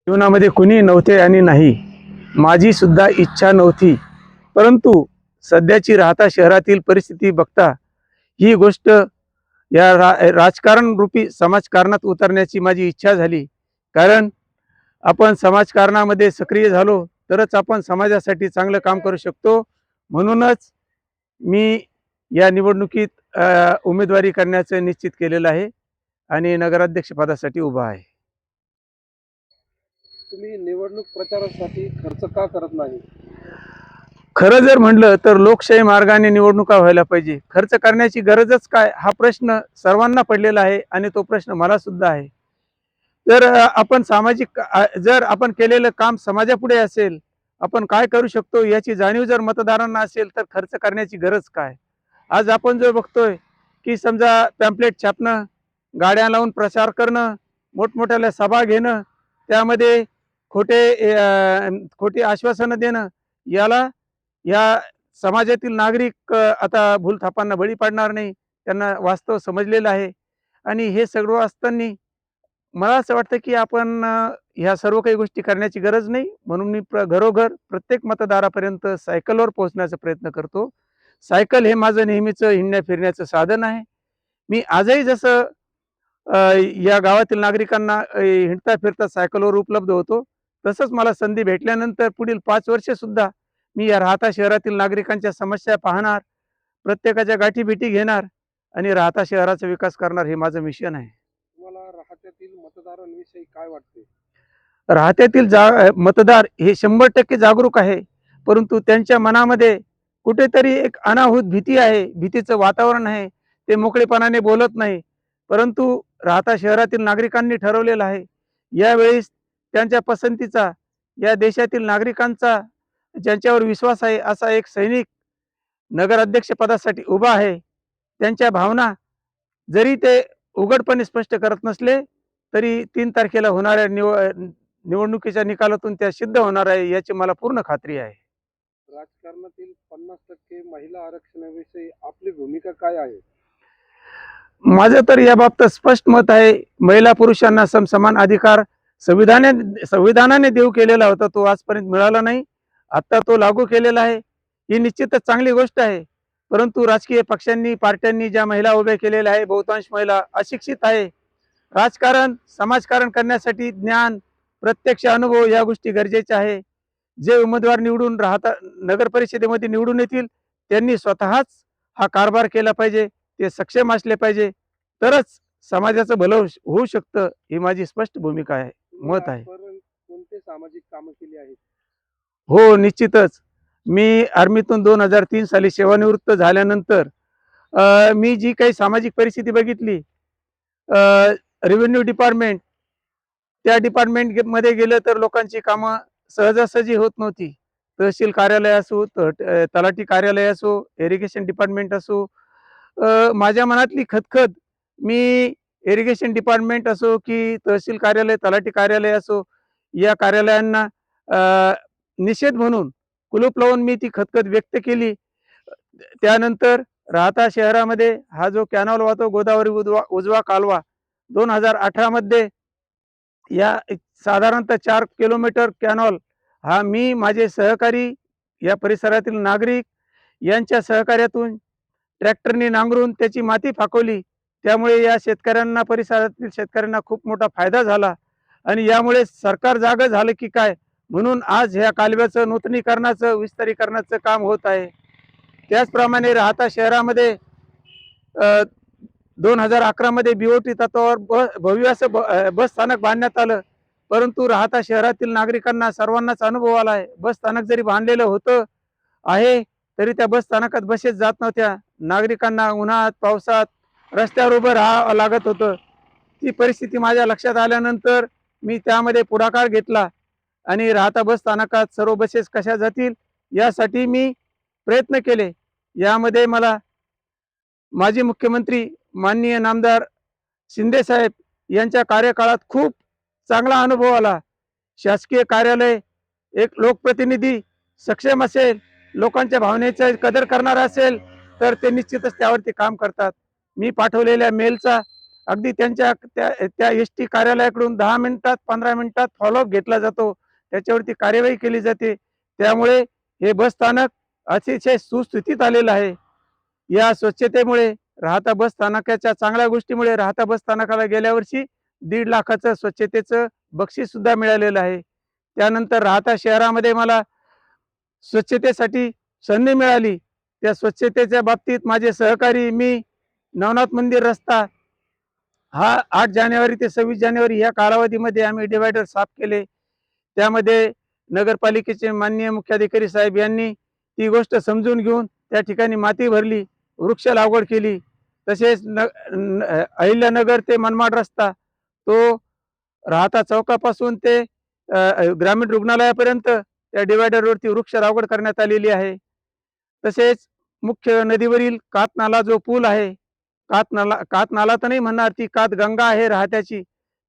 जीवनामध्ये कुणी नव्हते आणि नाही, माझी सुद्धा इच्छा नव्हती. परंतु सध्याची राहता शहरातील परिस्थिती बघता ही गोष्ट या राजकारण रूपी समाजकारणात उतरण्याची माझी इच्छा झाली. कारण आपण समाजकारणामध्ये सक्रिय झालो तरच आपण समाजासाठी चांगलं काम करू शकतो. म्हणूनच मी या निवडणुकीत उमेदवारी करण्याचं निश्चित केलेलं आहे आणि नगराध्यक्ष पदासाठी उभा आहे. तुम्ही निवडणूक प्रचारासाठी खर्च का करत नाही? खरं जर म्हटलं तर लोकशाही मार्गाने निवडणुका व्हायला पाहिजे. खर्च करण्याची गरजच काय? हा प्रश्न सर्वांना पडलेला आहे आणि तो प्रश्न मला सुद्धा आहे. तर आपण जर आपण केलेलं काम समाजापुढे असेल, आपण काय करू शकतो याची जाणीव जर मतदारांना असेल तर खर्च करण्याची गरज काय? आज आपण जो बघतोय की समजा पॅम्पलेट छापणं, गाड्या लावून प्रचार करणं, मोठमोठ्या सभा घेणं, त्यामध्ये खोटी आश्वासनं देणं, याला या समाजातील नागरिक आता भूलथापांना बळी पडणार नाही, त्यांना वास्तव समजलेलं आहे. आणि हे सगळं असताना मला असं वाटतं की आपण ह्या सर्व काही गोष्टी करण्याची गरज नाही. म्हणून मी घरोघर प्रत्येक मतदारापर्यंत सायकलवर पोहोचण्याचा प्रयत्न करतो. सायकल हे माझं नेहमीचं हिंडण्या-फिरण्याचं साधन आहे. मी आजही जसं अ, या गावातील नागरिकांना हिंडता-फिरता सायकलवर उपलब्ध होतो, तसंच मला संधी भेटल्यानंतर पुढील 5 वर्षसुद्धा मी या राहता शहरातील नागरिकांच्या समस्या पाहणार, प्रत्येकाच्या गाठीभेटी घेणार आणि राहता शहराचा विकास करणार हे माझं मिशन आहे. तुम्हाला राहत्यातील मतदारांविषयी काय वाटते? राहत्यातील मतदार हे 100% जागरूक आहे, परंतु त्यांच्या मनामध्ये कुठेतरी एक अनाहूत भीती आहे, भीतीचं वातावरण आहे. ते मोकळेपणाने बोलत नाही. परंतु राहता शहरातील नागरिकांनी ठरवलेलं आहे, यावेळेस त्यांच्या पसंतीचा, या देशातील नागरिकांचा ज्यांच्यावर विश्वास आहे असा एक सैनिक नगराध्यक्ष पदासाठी उभा आहे. त्यांच्या भावना जरी ते उघडपणे स्पष्ट करत नसले, तरी 3 तारखेला होणाऱ्या निवडणुकीच्या निकालातून त्या सिद्ध होणार आहे याची मला पूर्ण खात्री आहे. राजकारणातील 50% महिला आरक्षणाविषयी आपली भूमिका काय आहे? माझं तर या बाबतीत स्पष्ट मत आहे. महिला पुरुषांना समान अधिकार संविधानाने देऊ केलेला होता, तो आजपर्यंत मिळाला नाही. आता तो लागू केलेला आहे. ही निश्चितच चांगली गोष्ट आहे. परंतु राजकीय पक्षांनी, पार्ट्यांनी ज्या महिला उभ्या केलेल्या आहे, बहुतांश महिला अशिक्षित आहे. राजकारण, समाजकारण करण्यासाठी ज्ञान, प्रत्यक्ष अनुभव या गोष्टी गरजेच्या आहे. जे उमेदवार नगर परिषदेमध्ये निवडून येतील, त्यांनी स्वतःच हा कारभार केला पाहिजे. ते सक्षम असले पाहिजे, तरच समाजाचं भलं होऊ शकतं, ही माझी स्पष्ट भूमिका आहे, तुम्ही मत आहे. आजपर्यंत कोणते सामाजिक कामं केली आहेत? हो, निश्चितच. मी आर्मीतून 2003 साली सेवानिवृत्त झाल्यानंतर मी जी काही सामाजिक परिस्थिती बघितली, रेव्हेन्यू डिपार्टमेंट, त्या डिपार्टमेंटमध्ये गेलं तर लोकांची कामं सहजासहजी होत नव्हती. तहसील कार्यालय असो, तलाठी कार्यालय असो, इरिगेशन डिपार्टमेंट असो, माझ्या मनातली खदखद मी इरिगेशन डिपार्टमेंट असो की तहसील कार्यालय, तलाठी कार्यालय असो, या कार्यालयांना निषेध म्हणून कुलूप लावून मी ती खदखद व्यक्त केली. त्यानंतर राहता शहरामध्ये हा जो कॅनॉल वाहतो, गोदावरी उजवा कालवा, 2018 मध्ये या साधारणतः 4 किलोमीटर कॅनॉल हा मी, माझे सहकारी, या परिसरातील नागरिक यांच्या सहकार्यातून ट्रॅक्टरने नांगरून त्याची माती फाकवली. त्यामुळे या शेतकऱ्यांना, परिसरातील शेतकऱ्यांना खूप मोठा फायदा झाला आणि यामुळे सरकार जागं झालं की काय, म्हणून आज ह्या कालव्याचं नूतनीकरणाचं, विस्तारीकरणाचं काम होत आहे. त्याचप्रमाणे राहता शहरामध्ये 2011 मध्ये BOT तत्वावर भव्य असं बस स्थानक बांधण्यात आलं. परंतु राहता शहरातील नागरिकांना सर्वांनाच अनुभव आला आहे. बस स्थानक जरी बांधलेलं होतं आहे, तरी त्या बस स्थानकात बसेस जात नव्हत्या. नागरिकांना उन्हात, पावसात रस्त्यावर उभं राहावं लागत होतं. ती परिस्थिती माझ्या लक्षात आल्यानंतर मी त्यामध्ये पुढाकार घेतला आणि राहता बस स्थानकात सर्व बसेस कशा जातील यासाठी मी प्रयत्न केले. यामध्ये मला माजी मुख्यमंत्री माननीय नामदार शिंदे साहेब यांच्या कार्यकाळात खूप चांगला अनुभव आला. शासकीय कार्यालय, एक लोकप्रतिनिधी सक्षम असेल, लोकांच्या भावनेची कदर करणारा असेल, तर ते निश्चितच त्यावरती काम करतात. मी पाठवलेल्या मेलचा अगदी त्यांच्या त्या एस टी कार्यालयाकडून 10 मिनिटात 15 मिनिटात फॉलोअप घेतला जातो, त्याच्यावरती कार्यवाही केली जाते. त्यामुळे हे बस स्थानक अतिशय सुस्थितीत आलेलं आहे. या स्वच्छतेमुळे राहता बस स्थानकाच्या चांगल्या गोष्टीमुळे राहता बस स्थानकाला गेल्या वर्षी 1.5 लाखाचं स्वच्छतेचं बक्षीस सुद्धा मिळालेलं आहे. त्यानंतर राहता शहरामध्ये मला स्वच्छतेसाठी संधी मिळाली. त्या स्वच्छतेच्या बाबतीत माझे सहकारी मी नवनाथ मंदिर रस्ता हा 8 जानेवारी ते 26 जानेवारी या कालावधीमध्ये आम्ही डिवायडर साफ केले. त्यामध्ये नगरपालिकेचे माननीय मुख्याधिकारी साहेब यांनी ती गोष्ट समजून घेऊन त्या ठिकाणी माती भरली, वृक्ष लागवड केली. तसेच अहिल्यानगर ते मनमाड रस्ता तो राहता चौकापासून ते ग्रामीण रुग्णालयापर्यंत त्या डिवायडरवरती वृक्ष लागवड करण्यात आलेली आहे. तसेच मुख्य नदीवरील कातनाला जो पूल आहे, कातनाला तर नाही म्हणणार, ती कातगंगा आहे राहत्याची.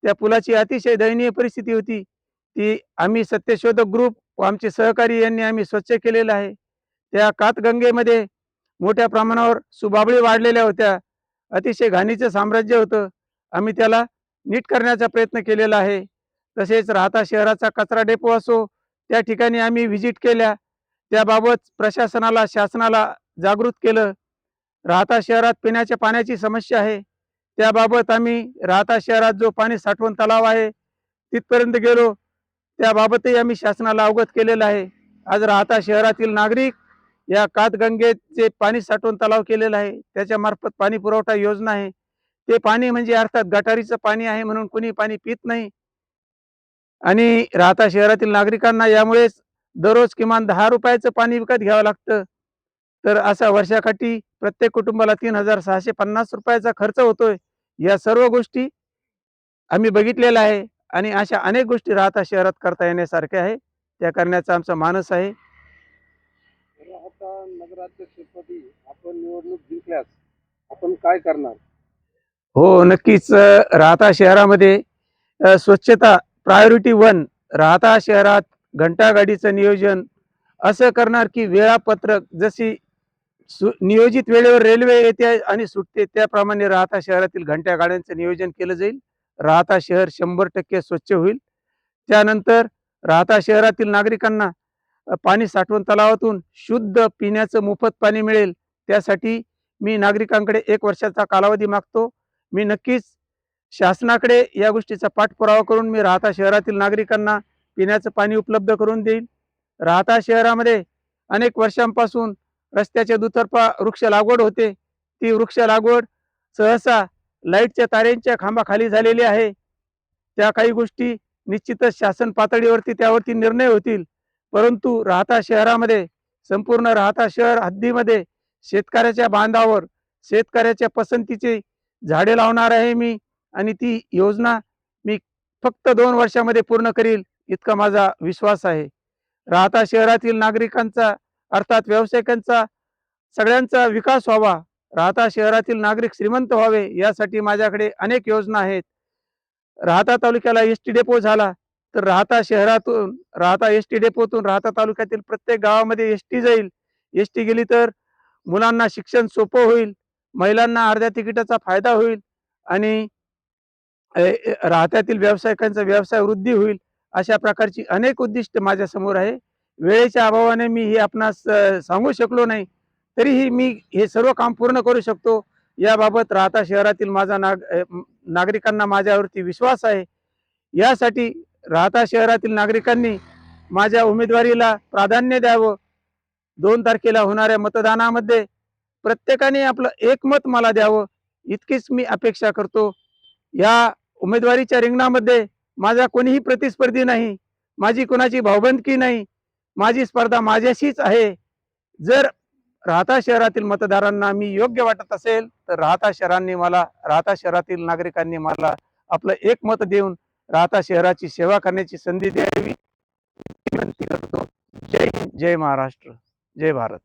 त्या पुलाची अतिशय दयनीय परिस्थिती होती. ती आम्ही सत्यशोधक ग्रुप व आमचे सहकारी यांनी आम्ही स्वच्छ केलेलं आहे. त्या कातगंगेमध्ये मोठ्या प्रमाणावर सुबाबळी वाढलेल्या होत्या. अतिशय घाणीचं साम्राज्य होतं. आम्ही त्याला नीट करण्याचा प्रयत्न केलेला आहे. तसेच राहता शहराचा कचरा डेपो असो, त्या ठिकाणी आम्ही व्हिजिट केल्या. त्याबाबत प्रशासनाला, शासनाला जागृत केलं. राहता शहरात पिण्याच्या पाण्याची समस्या आहे. त्याबाबत आम्ही राहता शहरात जो पाणी साठवण तलाव आहे तिथपर्यंत गेलो. त्याबाबतही आम्ही शासनाला अवगत केलेलं आहे. आज राहता शहरातील नागरिक या कातगंगेचे पाणी साठवण तलाव केलेला आहे. त्याच्या मार्फत पाणी पुरवठा योजना आहे. ते पाणी म्हणजे अर्थात गटारीचं पाणी आहे म्हणून कोणी पाणी पित नाही. आणि राहता शहरातील नागरिकांना यामुळेच दररोज किमान 10 रुपयाचं पाणी विकत घ्यावं लागतं. तर अशा वर्षाकाठी प्रत्येक कुटुंबाला 3,650 रुपयाचा खर्च होतोय. या सर्व गोष्टी आम्ही बघितलेल्या आहे आणि अशा अनेक गोष्टी राहता शहरात करता येण्यासारख्या आहे. त्या करण्याचा आमचा मानस आहे. राहता नगराध्यक्षपदी आपण निवडणूक जिंकल्यास आपण काय करणार? हो, नक्कीच. राहता शहरामध्ये स्वच्छता प्रायोरिटी 1. राहता शहरात घंटागाडीचं नियोजन असं करणार की वेळापत्रक जशी नियोजित वेळेवर रेल्वे येते आणि सुटते त्याप्रमाणे राहता शहरातील घंटा गाड्यांचं नियोजन केलं जाईल. राहता शहर 100% स्वच्छ होईल. त्यानंतर राहता शहरातील नागरिकांना पाणी साठवण तलावातून शुद्ध पिण्याचं मोफत पाणी मिळेल. त्यासाठी मी नागरिकांकडे 1 वर्षाचा कालावधी मागतो. मी नक्कीच शासनाकडे या गोष्टीचा पाठपुरावा करून मी राहता शहरातील नागरिकांना पिण्याचं पाणी उपलब्ध करून देईल. राहता शहरामध्ये अनेक वर्षांपासून रस्त्याच्या दुतर्फा वृक्ष लागवड होते. ती वृक्ष लागवड सहसा लाईटच्या तारांच्या खांबाखाली झालेली आहे. त्या काही गोष्टी निश्चितच शासन पातळीवरती त्यावरती निर्णय होतील. परंतु राहता शहरामध्ये संपूर्ण राहता शहर हद्दीमध्ये शेतकऱ्याच्या बांधावर शेतकऱ्याच्या पसंतीची झाडे लावणार आहे मी आणि ती योजना मी फक्त 2 वर्षामध्ये पूर्ण करील इतका माझा विश्वास आहे. राहता शहरातील नागरिकांचा अर्थात व्यावसायिकांचा सगळ्यांचा विकास व्हावा. राहता शहरातील नागरिक श्रीमंत व्हावे यासाठी माझ्याकडे अनेक योजना आहेत. राहता तालुक्याला एसटी डेपो झाला तर राहता शहरातून राहता एसटी डेपोतून राहता तालुक्यातील प्रत्येक गावामध्ये एसटी जाईल. एसटी गेली तर मुलांना शिक्षण सोपं होईल, महिलांना अर्ध्या तिकिटाचा फायदा होईल आणि राहत्यातील व्यावसायिकांचा व्यवसाय वृद्धी होईल. अशा प्रकारची अनेक उद्दिष्ट माझ्या समोर आहे. वेळेच्या अभावाने मी हे आपणास सांगू शकलो नाही. तरीही मी हे सर्व काम पूर्ण करू शकतो. याबाबत राहता शहरातील माझा नागरिकांना माझ्यावरती विश्वास आहे. यासाठी राहता शहरातील नागरिकांनी माझ्या उमेदवारीला प्राधान्य द्यावं. 2 तारखेला होणाऱ्या मतदानामध्ये प्रत्येकाने आपलं एकमत मला द्यावं इतकीच मी अपेक्षा करतो. या उमेदवारीच्या रिंगणामध्ये माझा कोणीही प्रतिस्पर्धी नाही. माझी कोणाची भावबंदकी नाही. माझी स्पर्धा माझ्याशीच आहे. जर राहता शहरातील मतदारांना मी योग्य वाटत असेल तर राहता शहरातील नागरिकांनी मला आपलं एक मत देऊन राहता शहराची सेवा करण्याची संधी द्यावी विनंती करतो. जय हिंद, जय महाराष्ट्र, जय भारत.